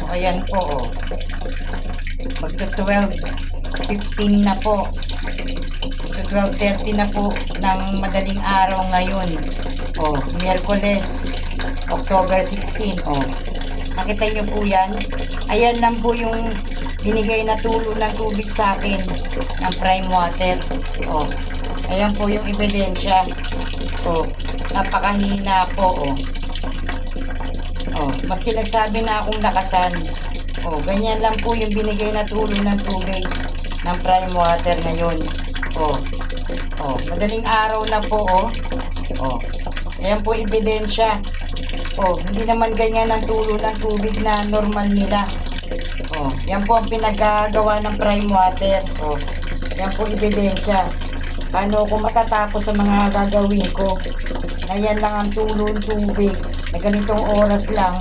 Ayan po, oh. Magto 12:15 na po. Magto 12:30 na po ng madaling araw ngayon. Oh, Miyerkules, October 16. Oh. Nakita niyo po yan? Ayan lang po yung binigay na tulo ng tubig sa akin ng Prime Water. Oh. Ayan po yung ebidensya. Oh, napakahina po, oh. Oh, maski nagsabi na akong lakasan. Oh, ganyan lang po yung binigay na tulong ng tubig ng Prime Water ngayon. Oh. Oh, madaling araw na po, oh. Oh. Ayan po ebidensya. Oh, hindi naman ganyan ang tulo ng tubig na normal nila. Oh, yan po ang pinagagawa ng Prime Water. Oh, yan po ebidensya. Paano ko matatapos sa mga gagawin ko? Na yan lang ang tulo ng tubig. Na ganitong oras lang.